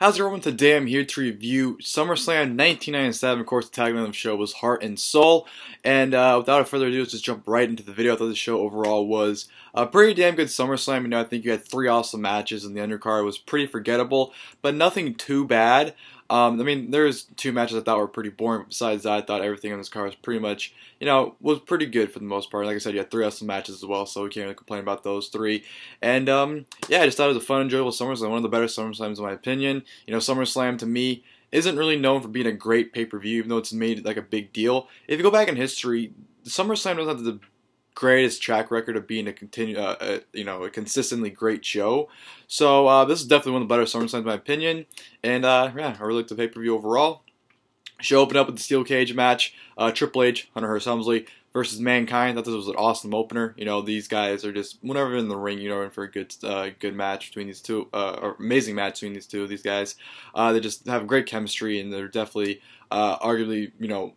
How's everyone? Today I'm here to review SummerSlam 1997. Of course, the tagline of the show was Heart and Soul. And without further ado, let's just jump right into the video. I thought the show overall was a pretty damn good SummerSlam. You know, I think you had 3 awesome matches, and the undercard was pretty forgettable, but nothing too bad. I mean, there's 2 matches I thought were pretty boring. Besides that, I thought everything on this card was pretty much, you know, was pretty good for the most part. Like I said, you had 3 awesome matches as well, so we can't really complain about those 3. And yeah, I just thought it was a fun, enjoyable SummerSlam. One of the better SummerSlams in my opinion. You know, SummerSlam to me isn't really known for being a great pay-per-view, even though it's made like a big deal. If you go back in history, SummerSlam doesn't have the greatest track record of being a consistently great show. So this is definitely one of the better SummerSlams in my opinion. And yeah, I really like the pay-per-view overall. Show opened up with the steel cage match. Triple H, Hearst, Helmsley versus Mankind. I thought this was an awesome opener. You know, these guys are just, whenever they're in the ring, you know, in for a good match between these two, or amazing match between these two of these guys. They just have great chemistry, and they're definitely, arguably, you know,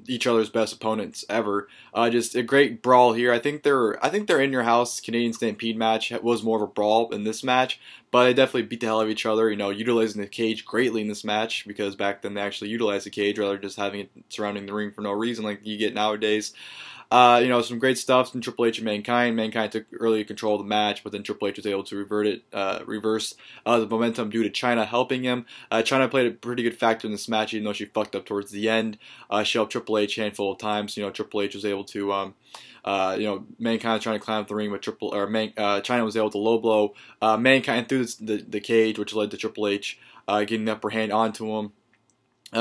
each other's best opponents ever. Just a great brawl here. I think they're in your house Canadian Stampede match was more of a brawl in this match, but they definitely beat the hell out of each other. You know, utilizing the cage greatly in this match, because back then they actually utilized the cage rather than just having it surrounding the ring for no reason like you get nowadays. You know, some great stuff from Triple H and Mankind. Mankind took early control of the match, but then Triple H was able to reverse the momentum due to Chyna helping him. Chyna played a pretty good factor in this match, even though she fucked up towards the end. She helped Triple H a handful of times. You know, Triple H was able to, you know, Mankind trying to climb up the ring, but Chyna was able to low blow Mankind through the cage, which led to Triple H getting the upper hand onto him.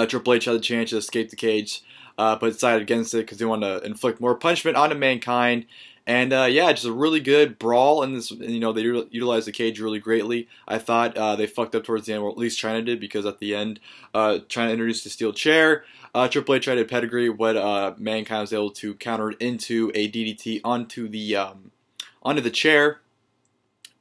Triple H had the chance to escape the cage, but decided against it because they wanted to inflict more punishment onto Mankind. And yeah, just a really good brawl in this. You know, they utilized the cage really greatly. I thought they fucked up towards the end, or at least Chyna did, because at the end, Chyna introduced the steel chair. Triple H tried a pedigree, but Mankind was able to counter it into a DDT onto the chair,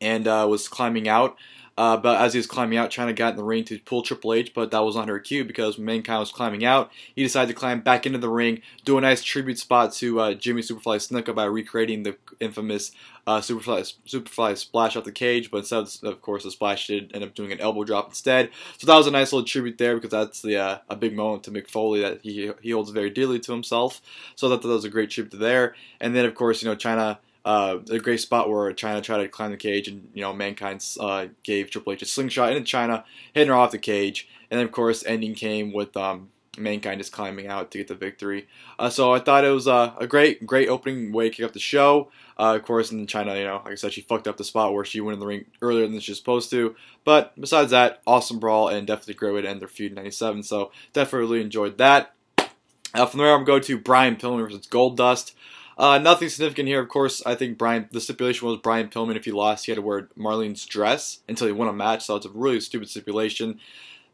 and was climbing out. But as he was climbing out, Chyna got in the ring to pull Triple H, but that was not her cue, because when Mankind was climbing out, he decided to climb back into the ring, do a nice tribute spot to Jimmy Superfly Snuka by recreating the infamous Superfly splash off the cage, but instead, of course, the splash did end up doing an elbow drop instead. So that was a nice little tribute there, because that's a big moment to Mick Foley that he holds very dearly to himself. So that was a great tribute there. And then, of course, you know, Chyna. A great spot where Chyna tried to climb the cage, and you know, Mankind gave Triple H a slingshot into Chyna, hitting her off the cage, and then of course ending came with Mankind just climbing out to get the victory. So I thought it was a great opening way to kick off the show. Of course, and then Chyna, you know, like I said, she fucked up the spot where she went in the ring earlier than she was supposed to. But besides that, awesome brawl, and definitely a great way to end their feud in '97. So definitely enjoyed that. From there, I'm going to go to Brian Pillman versus Goldust. Nothing significant here, of course. I think the stipulation was Brian Pillman, if he lost, he had to wear Marlene's dress until he won a match, so it's a really stupid stipulation.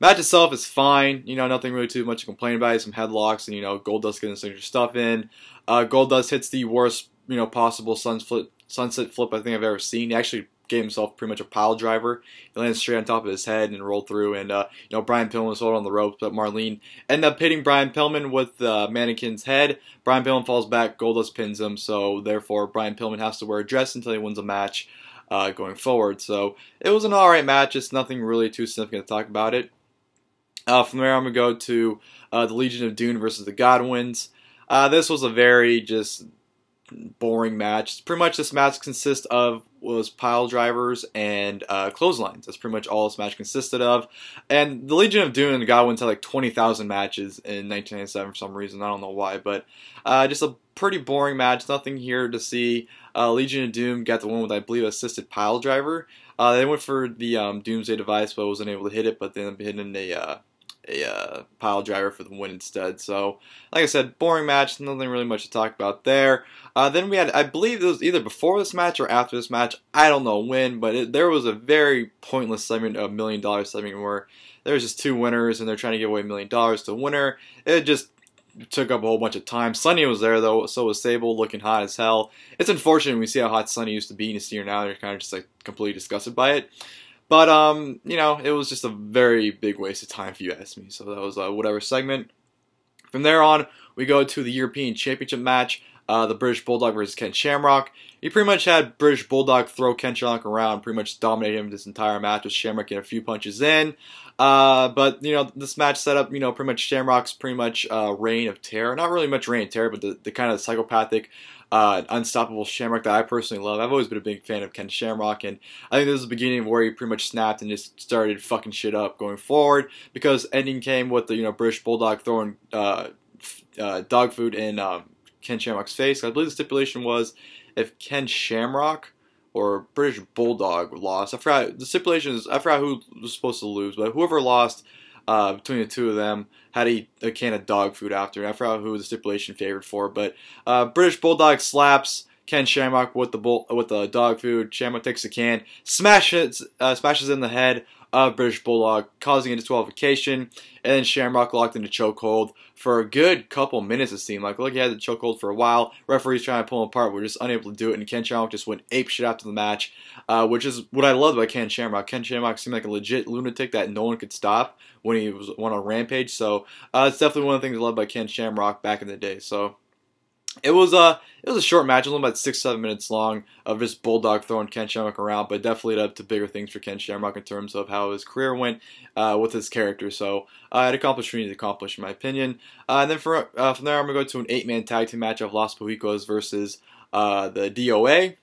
Match itself is fine, you know, nothing really too much to complain about. Some headlocks, and you know, Goldust getting some stuff in. Goldust hits the worst, you know, possible sunset flip I think I've ever seen. He actually gave himself pretty much a pile driver. He landed straight on top of his head and rolled through, and you know, Brian Pillman was holding on the ropes, but Marlene ended up hitting Brian Pillman with the mannequin's head. Brian Pillman falls back, Goldust pins him, so therefore Brian Pillman has to wear a dress until he wins a match going forward. So it was an alright match, just nothing really too significant to talk about it. From there, I'm going to go to the Legion of Doom versus the Godwinns. This was a very just boring match. Pretty much this match consists of pile drivers and clotheslines. That's pretty much all this match consisted of. And the Legion of Doom and the Godwinns had like 20,000 matches in 1997 for some reason. I don't know why, but just a pretty boring match. Nothing here to see. Legion of Doom got the one with, I believe, assisted pile driver. They went for the Doomsday device, but wasn't able to hit it. But then hitting a pile driver for the win instead. So, like I said, boring match, nothing really much to talk about there. Then we had, I believe it was either before this match or after this match, I don't know when, but there was a very pointless segment, a $1 million segment, where there was just 2 winners, and they're trying to give away $1 million to a winner. It just took up a whole bunch of time. Sunny was there, though, so was Sable, looking hot as hell. It's unfortunate when we see how hot Sunny used to be, and you see her now, and you're kind of just like completely disgusted by it. But, you know, it was just a very big waste of time, if you ask me. So that was whatever segment. From there on, we go to the European Championship match. the British Bulldog versus Ken Shamrock. He pretty much had British Bulldog throw Ken Shamrock around, pretty much dominated him this entire match, with Shamrock getting a few punches in. But, you know, this match set up, you know, pretty much Shamrock's pretty much reign of terror. Not really much reign of terror, but the kind of psychopathic, unstoppable Shamrock that I personally love. I've always been a big fan of Ken Shamrock, and I think this is the beginning of where he pretty much snapped and just started fucking shit up going forward, because ending came with the, you know, British Bulldog throwing dog food in Ken Shamrock's face. I believe the stipulation was if Ken Shamrock or British Bulldog lost. I forgot the stipulation is, I forgot who was supposed to lose, but whoever lost between the two of them had to eat a can of dog food after. And I forgot who the stipulation favored for, but British Bulldog slaps Ken Shamrock with the dog food. Shamrock takes the can, smashes in the head of British Bulldog, causing a disqualification, and then Shamrock locked into chokehold for a good couple minutes, it seemed like. Look, he had the chokehold for a while. Referees trying to pull him apart, were just unable to do it, and Ken Shamrock just went ape shit after the match, which is what I loved about Ken Shamrock. Ken Shamrock seemed like a legit lunatic that no one could stop when he went on a rampage, so it's definitely one of the things I loved by Ken Shamrock back in the day. So it was a short match, only about 6-7 minutes long, of just Bulldog throwing Ken Shamrock around, but definitely led up to bigger things for Ken Shamrock in terms of how his career went with his character. So it accomplished what he needed to accomplish, in my opinion. And then from there, I'm going to go to an 8-man tag team match of Los Boricuas versus the DOA,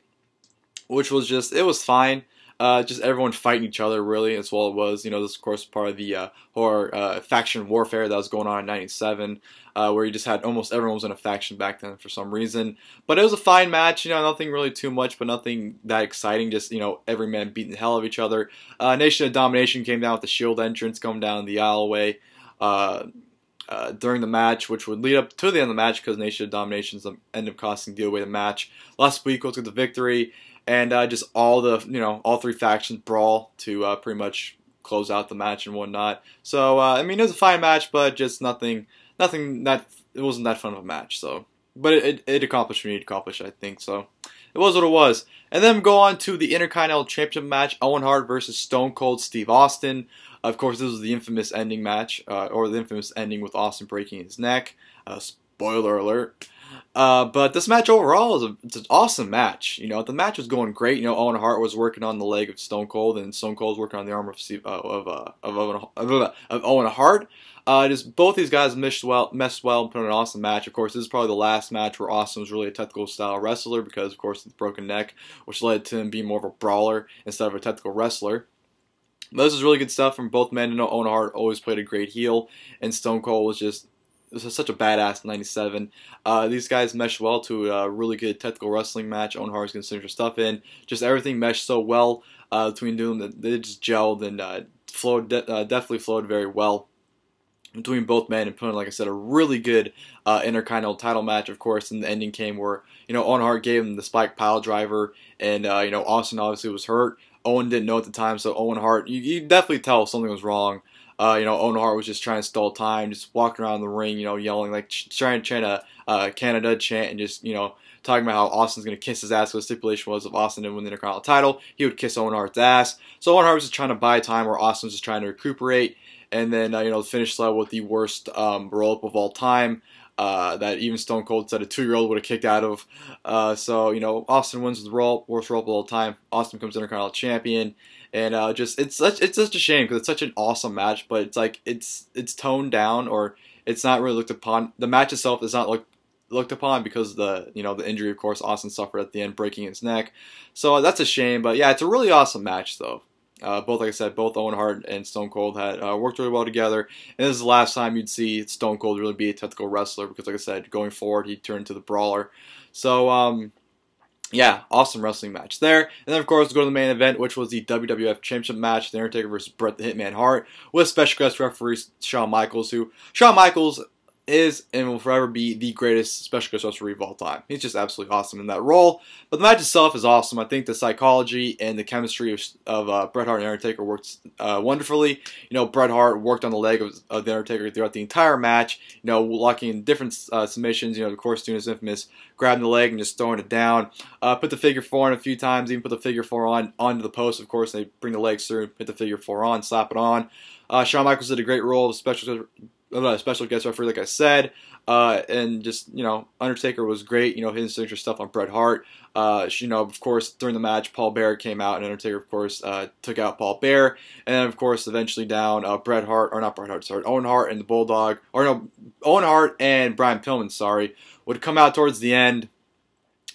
which was just, it was fine. Just everyone fighting each other, really. That's all it was. You know, this, of course, part of the horror faction warfare that was going on in '97, where you just had almost everyone was in a faction back then for some reason. But it was a fine match. You know, nothing really too much, but nothing that exciting. Just, you know, every man beating the hell of each other. Nation of Domination came down with the Shield entrance, coming down the aisleway during the match, which would lead up to the end of the match because Nation of Domination ended up costing DOA the match. Los Boricuas took the victory. And just all three factions brawl to pretty much close out the match and whatnot. So I mean, it was a fine match, but just nothing that it wasn't that fun of a match. So, but it accomplished what it needed to accomplish, I think. So it was what it was. And then go on to the Intercontinental Championship match: Owen Hart versus Stone Cold Steve Austin. Of course, this was the infamous ending match, or the infamous ending with Austin breaking his neck. Spoiler alert. But this match overall it's an awesome match. You know, the match was going great. You know, Owen Hart was working on the leg of Stone Cold, and Stone Cold was working on the arm of Owen Hart. Just both these guys messed well and put on an awesome match. Of course, this is probably the last match where Austin was really a technical style wrestler because, of course, of the broken neck, which led to him being more of a brawler instead of a technical wrestler. But this is really good stuff from both men. You know, Owen Hart always played a great heel, and Stone Cold was just such a badass in '97. These guys meshed well to a really good technical wrestling match. Owen Hart's going to send stuff in. Just everything meshed so well between them that they just gelled and definitely flowed very well between both men and put in, like I said, a really good Intercontinental title match, of course. And the ending came where, you know, Owen Hart gave him the spike pile driver, and you know, Austin obviously was hurt. Owen didn't know at the time, so Owen Hart, you definitely tell something was wrong. You know, Owen Hart was just trying to stall time, just walking around the ring, you know, yelling, like trying to Canada chant, and just, you know, talking about how Austin's going to kiss his ass. Because the stipulation was if Austin didn't win the Intercontinental title, he would kiss Owen Hart's ass. So Owen Hart was just trying to buy time where Austin was just trying to recuperate. And then, you know, finish slow with the worst roll-up of all time that even Stone Cold said a 2-year-old would have kicked out of. So, you know, Austin wins the worst roll-up of all time. Austin becomes Intercontinental champion. And just it's such a shame because it's such an awesome match, but it's like it's toned down, or it's not really looked upon. The match itself is not looked upon because of the injury, of course, Austin suffered at the end, breaking his neck. So that's a shame. But yeah, it's a really awesome match though. Both, like I said, both Owen Hart and Stone Cold had worked really well together. And this is the last time you'd see Stone Cold really be a technical wrestler because, like I said, going forward, he turned to the brawler. So, yeah, awesome wrestling match there. And then, of course, go to the main event, which was the WWF Championship Match, The Undertaker versus Bret the Hitman Hart, with special guest referee Shawn Michaels, who Shawn Michaels is and will forever be the greatest special guest referee of all time. He's just absolutely awesome in that role. But the match itself is awesome. I think the psychology and the chemistry of Bret Hart and Undertaker worked wonderfully. You know, Bret Hart worked on the leg of the Undertaker throughout the entire match. You know, locking in different submissions. You know, of course, doing his infamous grabbing the leg and just throwing it down. Put the figure 4 on a few times. Even put the figure 4 onto the post. Of course, they bring the legs through, put the figure 4 on, slap it on. Shawn Michaels did a great role of special guest referee, like I said. And just, Undertaker was great, his signature stuff on Bret Hart. Of course, during the match, Paul Bearer came out, and Undertaker, of course, took out Paul Bearer. And then, of course, eventually down Owen Hart and the Bulldog, Owen Hart and Brian Pillman, would come out towards the end.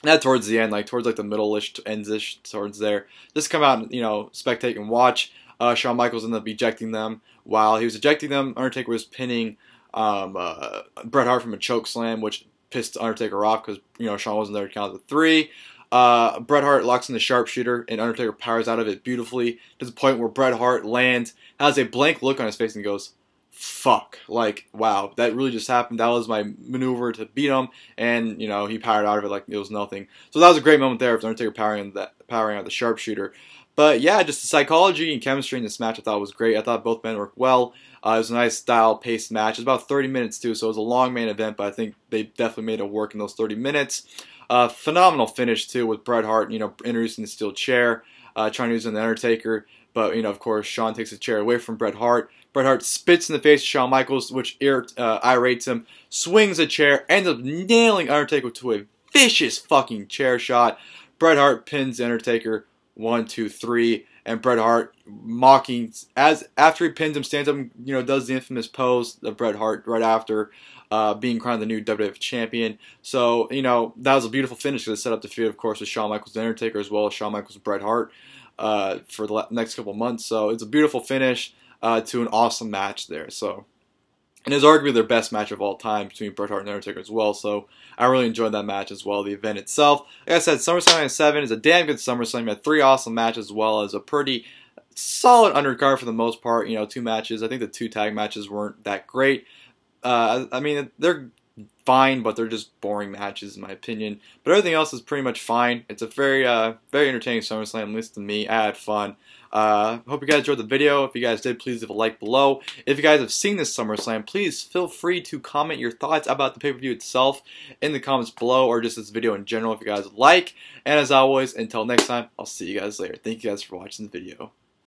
Not towards the end, towards the middle-ish, ends-ish, towards there. Just come out and, spectate and watch. Shawn Michaels ended up ejecting them. While he was ejecting them, Undertaker was pinning Bret Hart from a choke slam, which pissed Undertaker off because Shawn wasn't there to count the 3. Bret Hart locks in the sharpshooter, and Undertaker powers out of it beautifully to the point where Bret Hart lands, has a blank look on his face, and goes, "Fuck!" Wow, that really just happened. That was my maneuver to beat him, and he powered out of it like it was nothing. So that was a great moment there with Undertaker powering out the sharpshooter. But yeah, just the psychology and chemistry in this match I thought was great. I thought both men worked well. It was a nice style-paced match. It was about 30 minutes too, so it was a long main event, but I think they definitely made it work in those 30 minutes. Phenomenal finish too with Bret Hart, introducing the steel chair, trying to use it on the Undertaker. But, of course, Shawn takes the chair away from Bret Hart. Bret Hart spits in the face of Shawn Michaels, which irates him, swings a chair, ends up nailing Undertaker to a vicious fucking chair shot. Bret Hart pins the Undertaker 1, 2, 3, and Bret Hart mocking, after he pins him, stands up and, does the infamous pose of Bret Hart right after being crowned the new WWF champion. So, that was a beautiful finish because it set up the feud, of course, with Shawn Michaels and Undertaker, as well as Shawn Michaels and Bret Hart. For the next couple months. So it's a beautiful finish to an awesome match there. So, and it's arguably their best match of all time between Bret Hart and Undertaker as well. So I really enjoyed that match as well. The event itself, like I said, SummerSlam 97 is a damn good SummerSlam. You had 3 awesome matches as well as a pretty solid undercard for the most part. 2 matches. I think the 2 tag matches weren't that great. I mean, they're fine, but they're just boring matches in my opinion. But everything else is pretty much fine. It's a very entertaining SummerSlam, at least to me. I had fun. Hope you guys enjoyed the video. If you guys did, please leave a like below. If you guys have seen this SummerSlam, please feel free to comment your thoughts about the pay-per-view itself in the comments below, or just this video in general if you guys like. And as always, until next time, I'll see you guys later. Thank you guys for watching the video.